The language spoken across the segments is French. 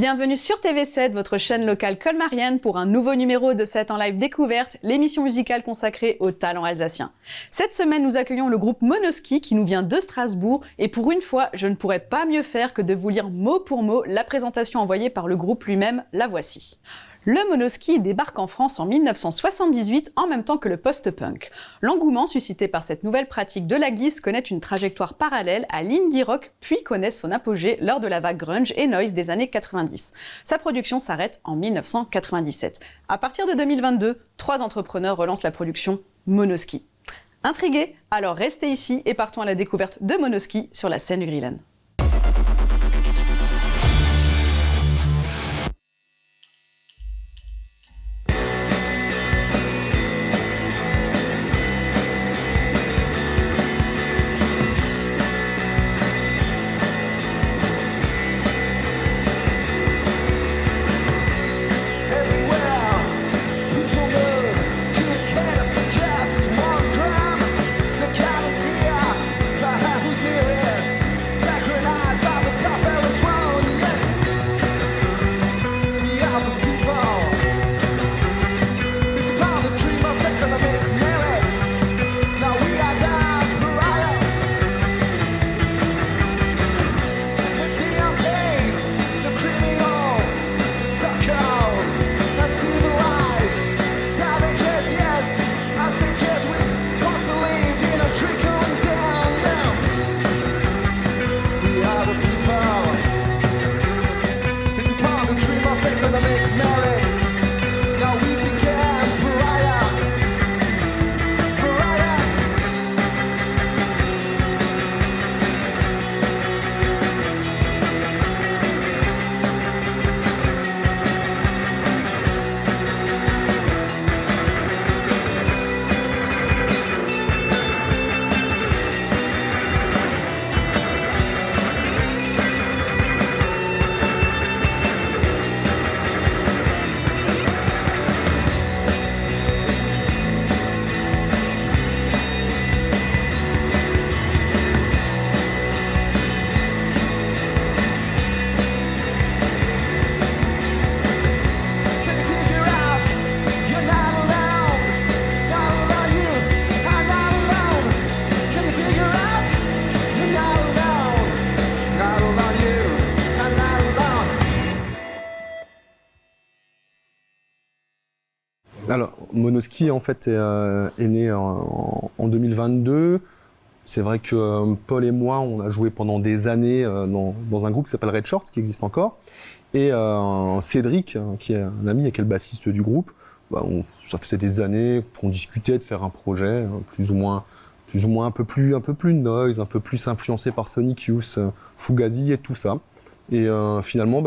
Bienvenue sur TV7, votre chaîne locale colmarienne, pour un nouveau numéro de 7 en live découverte, l'émission musicale consacrée aux talents alsaciens. Cette semaine, nous accueillons le groupe Monoski qui nous vient de Strasbourg et pour une fois, je ne pourrais pas mieux faire que de vous lire mot pour mot la présentation envoyée par le groupe lui-même, la voici. Le Monoski débarque en France en 1978 en même temps que le post-punk. L'engouement suscité par cette nouvelle pratique de la glisse connaît une trajectoire parallèle à l'indie rock puis connaît son apogée lors de la vague grunge et noise des années 90. Sa production s'arrête en 1997. À partir de 2022, 3 entrepreneurs relancent la production Monoski. Intrigués? Alors restez ici et partons à la découverte de Monoski sur la scène urilaine. Alors, Monoski en fait est né en 2022. C'est vrai que Paul et moi, on a joué pendant des années dans un groupe qui s'appelle Red Shorts, qui existe encore. Et Cédric, qui est un ami et qui est le bassiste du groupe, ça faisait des années qu'on discutait de faire un projet plus ou moins un peu plus noise, un peu plus influencé par Sonic Youth, Fugazi et tout ça. Et finalement,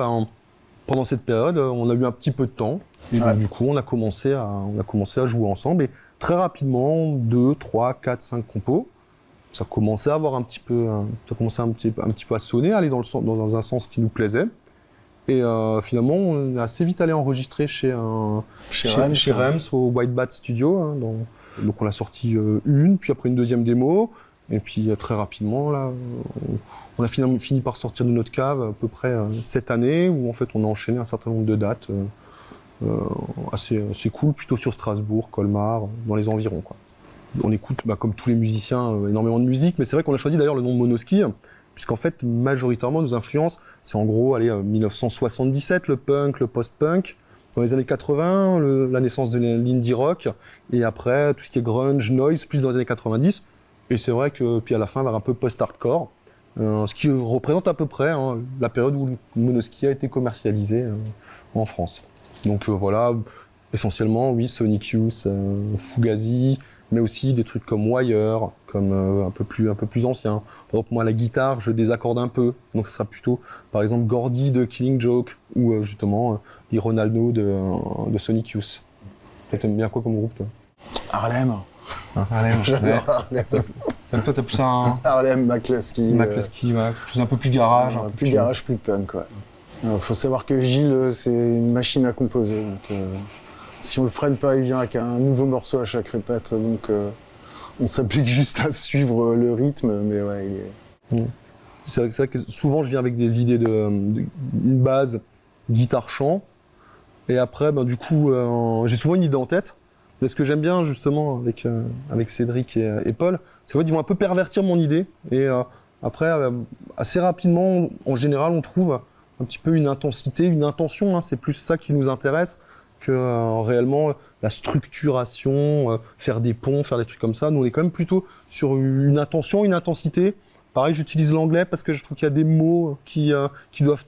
pendant cette période, on a eu un petit peu de temps. Et donc, du coup, on a commencé à jouer ensemble. Et très rapidement, 2, 3, 4, 5 compos. Ça commençait à avoir un petit peu à sonner, aller dans un sens qui nous plaisait. Et finalement, on est assez vite allé enregistrer chez Rems au White Bat Studio. Donc on a sorti une, puis après une deuxième démo. Et puis très rapidement, là, on a fini par sortir de notre cave à peu près cette année, où en fait on a enchaîné un certain nombre de dates assez cool, plutôt sur Strasbourg, Colmar, dans les environs, quoi. On écoute, comme tous les musiciens, énormément de musique, mais c'est vrai qu'on a choisi d'ailleurs le nom de Monoski, puisqu'en fait, majoritairement, nos influences, c'est en gros, 1977, le punk, le post-punk, dans les années 80, la naissance de l'indie rock, et après, tout ce qui est grunge, noise, plus dans les années 90, et c'est vrai que, puis à la fin, un peu post-hardcore, ce qui représente à peu près la période où Monoski a été commercialisé en France. Donc voilà, essentiellement, oui, Sonic Youth, Fugazi, mais aussi des trucs comme Wire, comme un peu plus anciens. Par exemple, moi, la guitare, je désaccorde un peu, donc ce sera plutôt, par exemple, Gordy de Killing Joke, ou justement, les Ronaldo de Sonic Youth. Toi, t'aimes bien quoi comme groupe, toi? Harlem. Harlem, j'adore Harlem. Toi, t'as plus un... Harlem, McCluskey. McCluskey, ouais, quelque chose un peu plus garage. Plus garage, plus punk, ouais. Faut savoir que Gilles, c'est une machine à composer, donc si on le freine pas, il vient avec un nouveau morceau à chaque répète, donc on s'applique juste à suivre le rythme, mais ouais, il est... C'est vrai que souvent je viens avec des idées une base guitare-chant. Et après, ben, du coup, j'ai souvent une idée en tête. Mais ce que j'aime bien justement avec Cédric et Paul, c'est qu'en fait, ils vont un peu pervertir mon idée. Et après, assez rapidement, en général, on trouve un petit peu une intensité, une intention. Hein, c'est plus ça qui nous intéresse que réellement la structuration, faire des ponts, faire des trucs comme ça. Nous, on est quand même plutôt sur une intention, une intensité. Pareil, j'utilise l'anglais parce que je trouve qu'il y a des mots qui doivent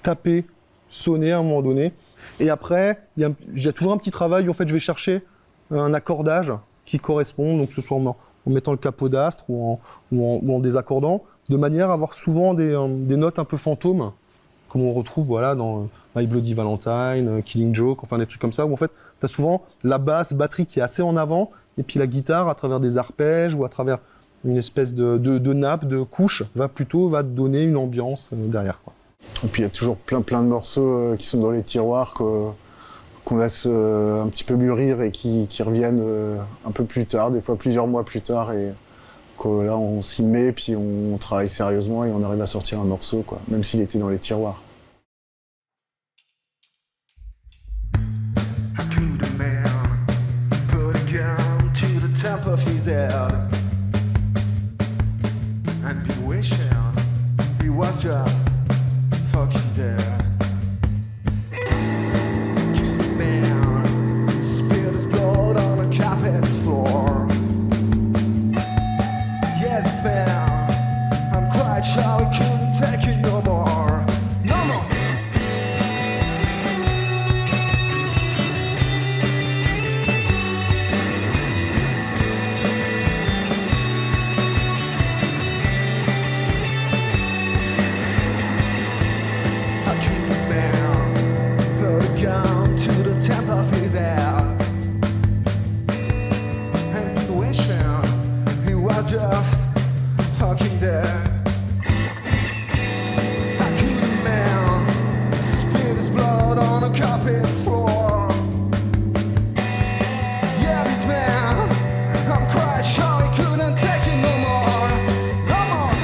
taper, sonner à un moment donné. Et après, il y a toujours un petit travail où en fait, je vais chercher un accordage qui correspond, donc que ce soit en mettant le capodastre ou en désaccordant, de manière à avoir souvent des notes un peu fantômes, comme on retrouve voilà, dans My Bloody Valentine, Killing Joke, enfin des trucs comme ça, où en fait, tu as souvent la basse, batterie qui est assez en avant, et puis la guitare, à travers des arpèges ou à travers une espèce de nappe, de couche, va te donner une ambiance derrière, quoi. Et puis il y a toujours plein de morceaux qui sont dans les tiroirs qu'on laisse un petit peu mûrir et qui reviennent un peu plus tard, des fois plusieurs mois plus tard, et que là on s'y met, puis on travaille sérieusement et on arrive à sortir un morceau, quoi, même s'il était dans les tiroirs. Fucking dead. Cute man spilled his blood on the carpet's floor. Yes, man, I'm quite sure we couldn't take it no more. No more. Just fucking dead. I couldn't man spit his blood on the carpet's floor. Yeah, this man, I'm quite sure he couldn't take it no more. No more.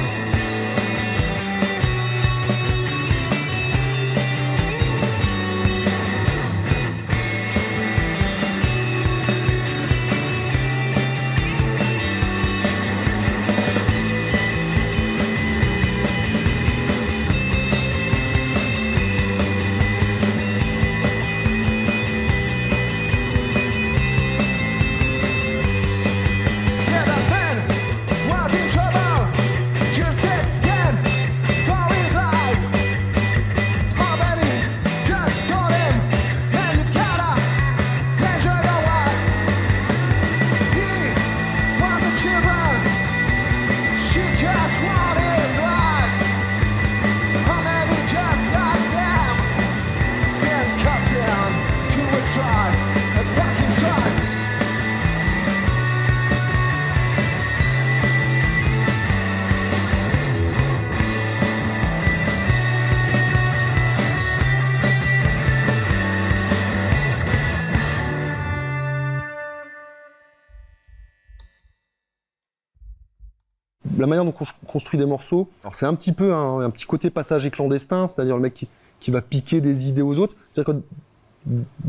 La manière dont on construit des morceaux, alors c'est un petit peu un petit côté passager clandestin, c'est-à-dire le mec qui va piquer des idées aux autres. C'est-à-dire que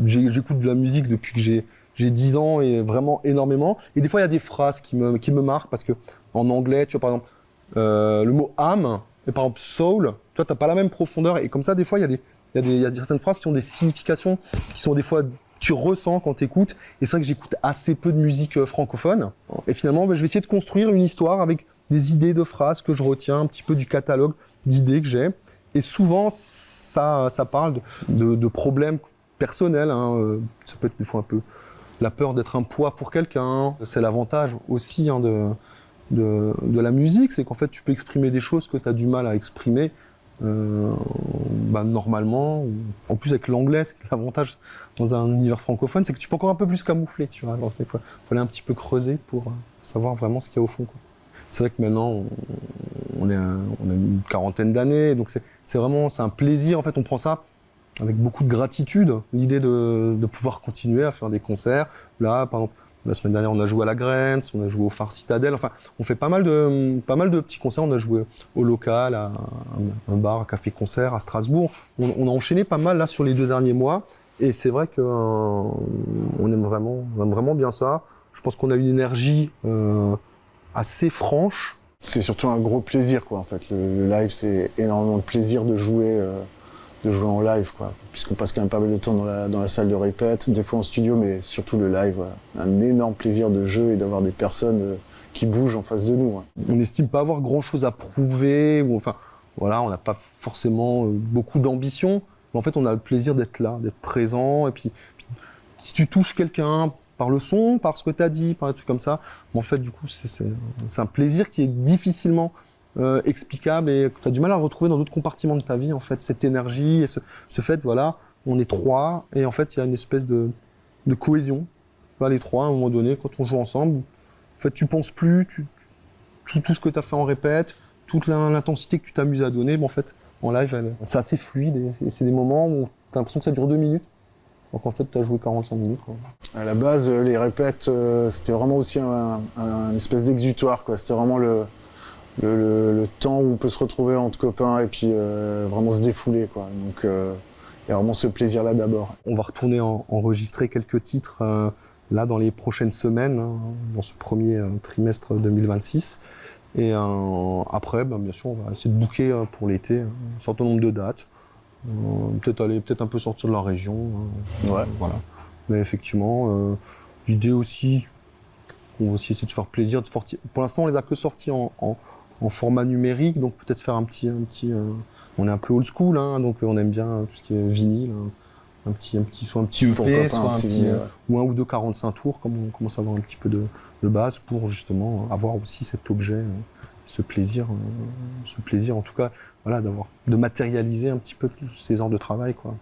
j'écoute de la musique depuis que j'ai 10 ans et vraiment énormément. Et des fois, il y a des phrases qui me marquent parce que en anglais, tu vois, par exemple, le mot âme et par exemple soul, tu vois, t'as pas la même profondeur. Et comme ça, des fois, il y a certaines phrases qui ont des significations qui sont des fois tu ressens quand tu écoutes. Et c'est vrai que j'écoute assez peu de musique francophone. Et finalement, je vais essayer de construire une histoire avec des idées de phrases que je retiens, un petit peu du catalogue d'idées que j'ai. Et souvent, ça parle de problèmes personnels. Hein. Ça peut être des fois un peu la peur d'être un poids pour quelqu'un. C'est l'avantage aussi hein, de la musique, c'est qu'en fait, tu peux exprimer des choses que tu as du mal à exprimer normalement. En plus, avec l'anglais, ce qui est l'avantage dans un univers francophone, c'est que tu peux encore un peu plus camoufler. Tu vois. Alors, il faut aller un petit peu creuser pour savoir vraiment ce qu'il y a au fond, quoi. C'est vrai que maintenant, on a une quarantaine d'années, donc c'est un plaisir. En fait, on prend ça avec beaucoup de gratitude, l'idée de pouvoir continuer à faire des concerts. Là, par exemple, La semaine dernière, on a joué à la Graines, on a joué au Phare Citadel. Enfin, on fait pas mal de petits concerts. On a joué au local, à un bar, un café-concert à Strasbourg. On a enchaîné pas mal là sur les 2 derniers mois. Et c'est vrai qu'on aime vraiment bien ça. Je pense qu'on a une énergie assez franche. C'est surtout un gros plaisir, quoi, en fait. Le live, c'est énormément de plaisir de jouer en live, quoi. Puisqu'on passe quand même pas mal de temps dans la salle de répète, des fois en studio, mais surtout le live, voilà. Un énorme plaisir de jeu et d'avoir des personnes qui bougent en face de nous. Ouais. On n'estime pas avoir grand-chose à prouver. Enfin, voilà, on n'a pas forcément beaucoup d'ambition. Mais en fait, on a le plaisir d'être là, d'être présent. Et puis si tu touches quelqu'un par le son, par ce que tu as dit, par un truc comme ça, en fait, du coup, c'est un plaisir qui est difficilement explicable et que tu as du mal à retrouver dans d'autres compartiments de ta vie, en fait, cette énergie et ce fait, voilà, on est 3 et en fait, il y a une espèce de cohésion. Là, les 3, à un moment donné, quand on joue ensemble, en fait, tu penses plus, tout ce que tu as fait en répète, toute l'intensité que tu t'amuses à donner, en fait, en live, c'est assez fluide et c'est des moments où tu as l'impression que ça dure 2 minutes. Donc en fait, tu as joué 45 minutes. Quoi. À la base, les répètes, c'était vraiment aussi un espèce d'exutoire, quoi. C'était vraiment le temps où on peut se retrouver entre copains et puis vraiment se défouler, quoi. Donc il y a vraiment ce plaisir-là d'abord. On va retourner enregistrer quelques titres là dans les prochaines semaines, dans ce premier trimestre 2026. Et après, bien sûr, on va essayer de booker pour l'été un certain nombre de dates. Peut-être un peu sortir de la région. Ouais. Voilà. Mais effectivement, l'idée aussi, on va aussi essayer de faire plaisir. Pour l'instant, on les a que sortis en format numérique, donc peut-être faire un petit on est un peu old school, hein, donc on aime bien tout ce qui est vinyle, soit un petit EP, soit un petit ou un ou deux 45 tours, comme on commence à avoir un petit peu de base pour justement avoir aussi cet objet, ce plaisir en tout cas, voilà, de matérialiser un petit peu ces heures de travail, quoi.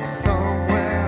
Somewhere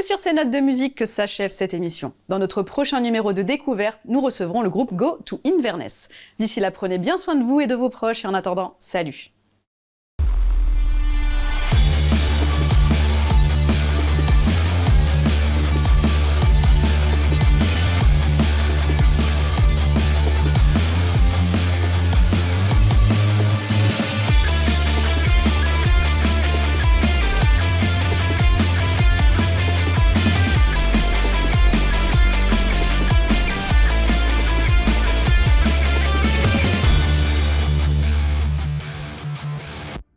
C'est sur ces notes de musique que s'achève cette émission. Dans notre prochain numéro de découverte, nous recevrons le groupe Go to Inverness. D'ici là, prenez bien soin de vous et de vos proches et en attendant, salut!